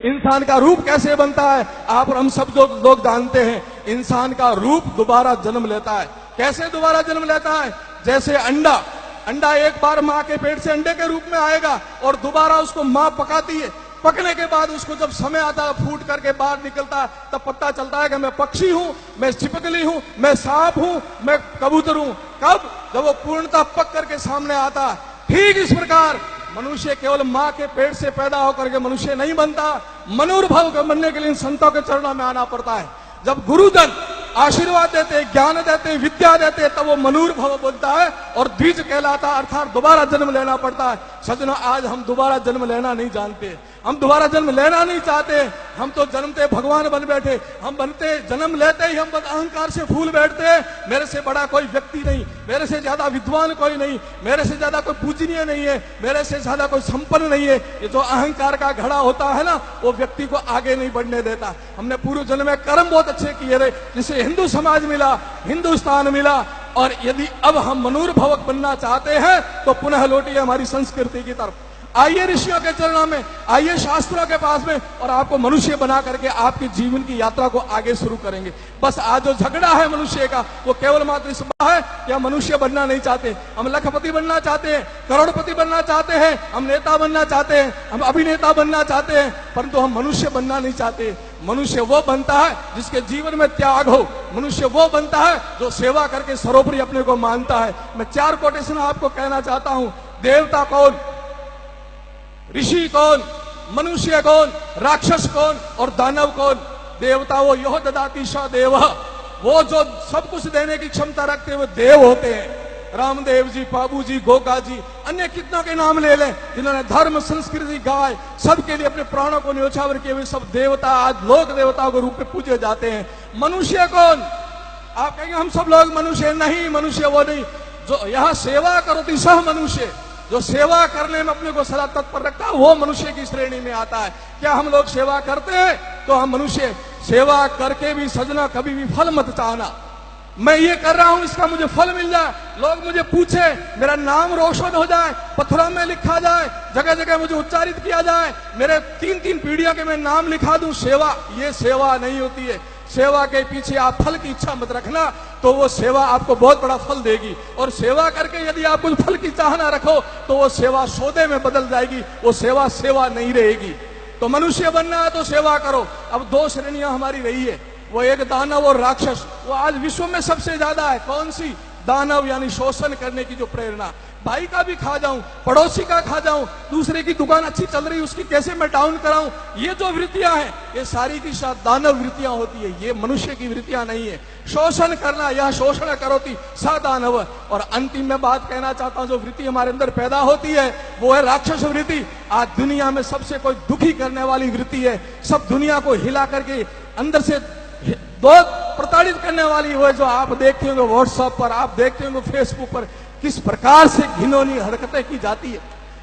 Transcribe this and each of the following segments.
इंसान का रूप कैसे बनता है आप और हम सब जो लोग जानते हैं। इंसान का रूप दोबारा जन्म लेता है। कैसे दोबारा जन्म लेता है? जैसे अंडा एक बार मां के पेट से अंडे के रूप में आएगा और दोबारा उसको मां पकाती है। पकने के बाद उसको जब समय आता है फूट करके बाहर निकलता है तब पता चलता है कि मैं पक्षी हूं, मैं छिपकली हूं, मैं सांप हूं, मैं कबूतर हूं। कब? जब वो पूर्णतः पक करके सामने आता है। ठीक इस प्रकार मनुष्य केवल मां के पेट से पैदा होकर के मनुष्य नहीं बनता। मनोरभव बनने के लिए इन संतों के चरणों में आना पड़ता है। जब गुरुजन आशीर्वाद देते, ज्ञान देते, विद्या देते, तब वो मनोरभव बोलता है और द्विज कहलाता, अर्थात दोबारा जन्म लेना पड़ता है। सज्जनों, आज हम दोबारा जन्म लेना नहीं जानते, हम दोबारा जन्म लेना नहीं चाहते। हम तो जन्मते भगवान बन बैठे, हम बनते जन्म लेते ही हम अहंकार से फूल बैठते। मेरे से बड़ा कोई व्यक्ति नहीं, मेरे से ज्यादा विद्वान कोई नहीं, मेरे से ज्यादा कोई पूजनीय नहीं है, मेरे से ज्यादा कोई संपन्न नहीं है। ये जो अहंकार का घड़ा होता है ना, वो व्यक्ति को आगे नहीं बढ़ने देता। हमने पूर्व जन्म में कर्म बहुत अच्छे किए रहे, जिसे हिंदू समाज मिला, हिंदुस्तान मिला। और यदि अब हम मनोरभवक बनना चाहते हैं तो पुनः लौटिए हमारी संस्कृति की तरफ। आइए ऋषियों के चरणों में, आइए शास्त्रों के पास में, और आपको मनुष्य बना करके आपके जीवन की यात्रा को आगे शुरू करेंगे। बस आज जो झगड़ा है मनुष्य का, वो केवल मात्र इस बात है कि हम मनुष्य बनना नहीं चाहते। हम लखपति बनना चाहते हैं, करोड़पति बनना चाहते हैं, हम नेता बनना चाहते हैं, हम अभिनेता बनना चाहते हैं, परंतु हम मनुष्य बनना नहीं चाहते। मनुष्य वो बनता है जिसके जीवन में त्याग हो। मनुष्य वो बनता है जो सेवा करके सर्वोपरि अपने को मानता है। मैं 4 कोटेशन आपको कहना चाहता हूं। देवता कौन, ऋषि कौन, मनुष्य कौन, राक्षस कौन और दानव कौन? देवता वो यो ददाति स देव, वो जो सब कुछ देने की क्षमता रखते हुए देव होते हैं। रामदेव जी, बाबू जी, गोगा जी, अन्य कितनों के नाम ले लें, जिन्होंने धर्म, संस्कृति, गाय सबके लिए अपने प्राणों को न्योछावर किए हुए सब देवता आज लोक देवताओं के रूप में पूजे जाते हैं। मनुष्य कौन? आप कहेंगे हम सब लोग मनुष्य नहीं, मनुष्य वो नहीं जो यहाँ सेवा करोति सह मनुष्य, जो सेवा करने में अपने को सदा तत्पर रखता है, वो मनुष्य की श्रेणी में आता है। क्या हम लोग सेवा करते हैं? तो हम मनुष्य सेवा करके भी सजना कभी भी फल मत चाहना। मैं ये कर रहा हूं, इसका मुझे फल मिल जाए, लोग मुझे पूछे, मेरा नाम रोशन हो जाए, पत्थरों में लिखा जाए, जगह जगह मुझे उच्चारित किया जाए, मेरे 3-3 पीढ़ियों के मैं नाम लिखा दूं। सेवा, ये सेवा नहीं होती है। सेवा के पीछे आप फल की इच्छा मत रखना, तो वो सेवा आपको बहुत बड़ा फल देगी। और सेवा करके यदि आप कुछ फल की चाहना रखो तो वो सेवा सौदे में बदल जाएगी, वो सेवा सेवा नहीं रहेगी। तो मनुष्य बनना है तो सेवा करो। अब 2 श्रेणियां हमारी रही है, वो एक दानव और राक्षस। वो आज विश्व में सबसे ज्यादा है। कौन सी? दानव, यानी शोषण करने की जो प्रेरणा। भाई का भी खा जाऊं, पड़ोसी का खा जाऊं, दूसरे की दुकान अच्छी चल रही उसकी कैसे मैं डाउन कराऊं, ये जो वृत्तियां हैं ये सारी की साथ दानव वृत्तियां होती है। ये मनुष्य की वृत्तियां नहीं है। शोषण करना, यह शोषण करोति सा दानव। और अंतिम में बात कहना चाहता हूं, जो वृत्ति हमारे अंदर पैदा होती है वो है राक्षस वृत्ति। आज दुनिया में सबसे कोई दुखी करने वाली वृत्ति है, सब दुनिया को हिला करके अंदर से बहुत प्रताड़ित करने वाली वो है, जो आप देखते होंगे व्हाट्सएप पर, आप देखते होंगे फेसबुक पर, किस प्रकार से घिनौनी हरकतें की जाती है,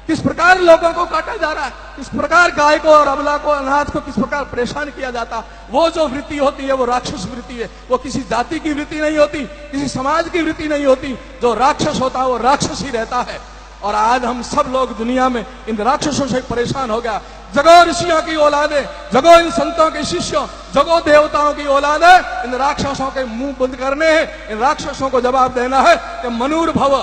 किस प्रकार लोगों को काटा जा रहा है, किस प्रकार गाय को और अबला को, अनाथ को किस प्रकार परेशान किया जाता। वो जो वृत्ति होती है वो राक्षस वृत्ति है। वो किसी जाति की वृत्ति नहीं होती, किसी समाज की वृत्ति नहीं होती। जो राक्षस होता है वो राक्षस ही रहता है। और आज हम सब लोग दुनिया में इन राक्षसों से परेशान हो गया। जगो ऋषियों की औलादे, जगो इन संतों के शिष्यों, जगो देवताओं की औलादे, इन राक्षसों के मुंह बंद करने हैं। इन राक्षसों को जवाब देना है कि मनोरभव,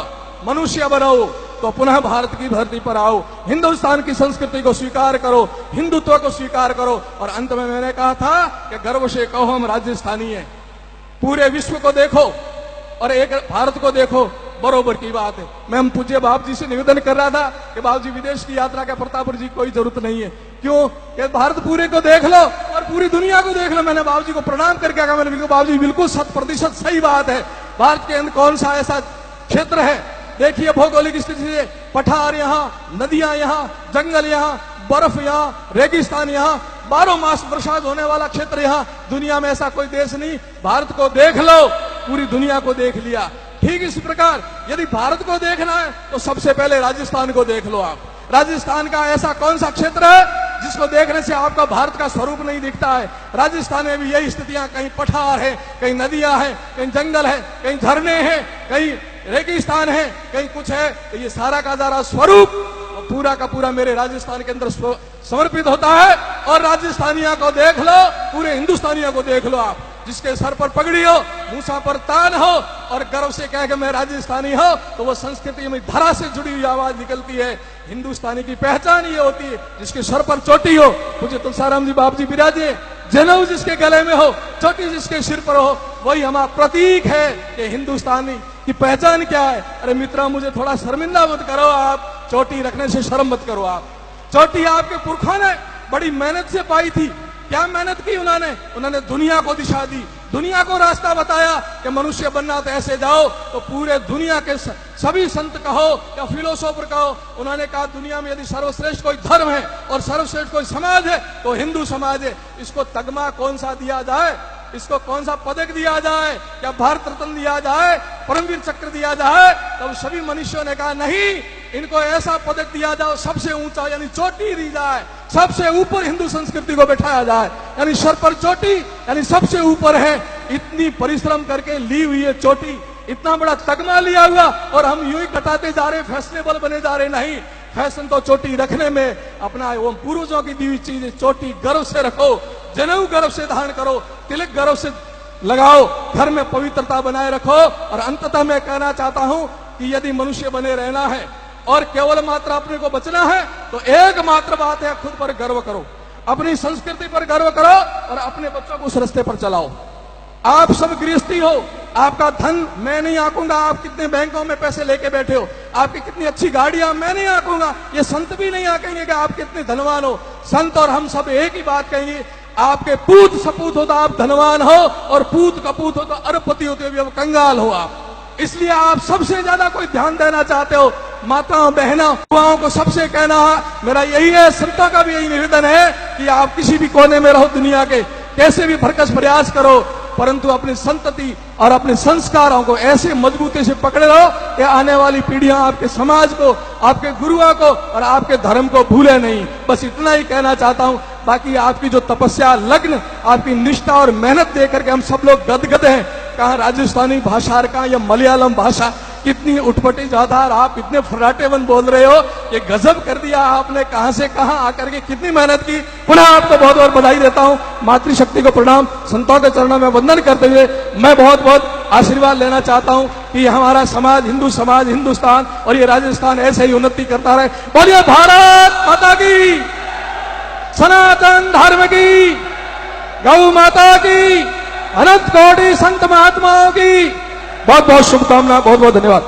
मनुष्य बनो, तो पुनः भारत की धरती पर आओ, हिंदुस्तान की संस्कृति को स्वीकार करो, हिंदुत्व को स्वीकार करो। और अंत में मैंने कहा था कि गर्व से कहो हम राजस्थानी हैं। पूरे विश्व को देखो और एक भारत को देखो, बरोबर की बात है। मैं हम पूज्य बाप जी से निवेदन कर रहा था कि बाप जी विदेश की यात्रा का प्रतापपुर जी कोई जरूरत नहीं है। क्यों? कि भारत पूरे को देख लो और पूरी दुनिया को देख लो। मैंने बाप जी को प्रणाम करके कहा, मैंने बाप जी बिल्कुल 100% सही बात है। भारत के अंदर कौन सा ऐसा क्षेत्र है, देखिए भौगोलिक स्थिति से, पठार यहाँ, नदियां यहाँ, जंगल यहाँ, बर्फ यहाँ, रेगिस्तान यहाँ, 12 मास बरसात होने वाला क्षेत्र यहाँ। दुनिया में ऐसा कोई देश नहीं। भारत को देख लो, पूरी दुनिया को देख लिया। ठीक इसी प्रकार यदि भारत को देखना है तो सबसे पहले राजस्थान को देख लो आप। राजस्थान का ऐसा कौन सा क्षेत्र है जिसको देखने से आपका भारत का स्वरूप नहीं दिखता है? राजस्थान में भी यही स्थितियां, कहीं पठार है, कहीं नदियां हैं, कहीं जंगल है, कहीं झरने हैं, कहीं रेगिस्तान है, कहीं कुछ है। तो ये सारा का सारा स्वरूप पूरा का पूरा मेरे राजस्थान के अंदर समर्पित होता है। और राजस्थानियों को देख लो, पूरे हिंदुस्तानियों को देख लो आप, जिसके सर पर पगड़ी हो, मूसा पर तान हो और गर्व से कह के मैं राजस्थानी हो, तो वो संस्कृति में धरा से जुड़ी हुई आवाज निकलती है। हिंदुस्तानी की पहचान ये होती है, जिसके सर पर चोटी हो, मुझे तुलसाराम जी बाप जी विराजे, जनेऊ जिसके गले में हो, चोटी जिसके सिर पर हो, वही हमारा प्रतीक है कि हिंदुस्तानी की पहचान क्या है। अरे मित्रा, मुझे थोड़ा शर्मिंदा मत करो आप, चोटी रखने से शर्म मत करो आप। चोटी आपके पुरखों ने बड़ी मेहनत से पाई थी। क्या मेहनत की उन्होंने दुनिया को दिशा दी, दुनिया को रास्ता बताया कि मनुष्य बनना तो ऐसे जाओ। तो पूरे दुनिया के सभी संत कहो या फिलोसोफर कहो, उन्होंने कहा दुनिया में यदि सर्वश्रेष्ठ कोई धर्म है और सर्वश्रेष्ठ कोई समाज है तो हिंदू समाज है। इसको तगमा कौन सा दिया जाए, इसको कौन सा पदक दिया जाए, क्या भारत रत्न दिया जाए, परमवीर चक्र दिया जाए? तब सभी मनुष्यों ने कहा नहीं, इनको ऐसा पदक दिया जाए सबसे ऊंचा, यानी चोटी दी जाए, सबसे ऊपर हिंदू संस्कृति को बैठाया जाए, यानी सर पर चोटी, यानी सबसे ऊपर है। इतनी परिश्रम करके ली हुई है चोटी, इतना बड़ा तगमा लिया हुआ, और हम यूं ही कटाते जा रहे, फैशनेबल बने जा रहे। नहीं, फैशन तो चोटी रखने में अपना, वो पूर्वजों की दी हुई चीज, चोटी गर्व से रखो, जनेऊ गर्व से धारण करो, तिलक गर्व से लगाओ, घर में पवित्रता बनाए रखो। और अंततः मैं कहना चाहता हूं कि यदि मनुष्य बने रहना है और केवल मात्र अपने को बचना है तो एकमात्र बात है, खुद पर गर्व करो, अपनी संस्कृति पर गर्व करो और अपने बच्चों को उस रास्ते पर चलाओ। आप सब गृहस्थी हो, आपका धन मैं नहीं आंकूंगा, आप कितने बैंकों में पैसे लेके बैठे हो, आपकी कितनी अच्छी गाड़ियां मैं नहीं आंकूंगा, ये संत भी नहीं आंकेंगे कि आप कितने धनवान हो। संत और हम सब एक ही बात कहेंगे, आपके पूत सपूत हो तो आप धनवान हो, और पूत कपूत हो तो अरबपति होते हुए कंगाल हो आप। इसलिए आप सबसे ज्यादा कोई ध्यान देना चाहते हो, माताओं बहनों युवाओं को सबसे कहना है, मेरा यही है, संतों का भी यही निवेदन है कि आप किसी भी कोने में रहो दुनिया के, कैसे भी भरकस प्रयास करो, परंतु अपनी संतति और अपने संस्कारों को ऐसे मजबूती से पकड़े रहो कि आने वाली पीढ़ियां आपके समाज को, आपके गुरुओं को और आपके धर्म को भूले नहीं। बस इतना ही कहना चाहता हूं। बाकी आपकी जो तपस्या, लग्न, आपकी निष्ठा और मेहनत देकर के हम सब लोग गदगद हैं। कहाँ राजस्थानी भाषा, कहाँ या मलयालम भाषा, कितनी उठपटी ज्यादा, आप इतने फर्राटेवन बोल रहे हो, ये गजब कर दिया आपने। कहां से कहां आकर के कितनी मेहनत की। पुनः आपको बहुत बहुत बधाई देता हूं, मातृशक्ति को प्रणाम, संतों के चरणों में वंदन करते हुए मैं बहुत बहुत आशीर्वाद लेना चाहता हूं कि हमारा समाज, हिंदू समाज, हिंदुस्तान और ये राजस्थान ऐसे ही उन्नति करता रहे। बोलिए भारत माता की, सनातन धर्म की, गौ माता की, अनंत कोटि संत महात्माओं की बहुत बहुत शुभकामना, बहुत बहुत धन्यवाद।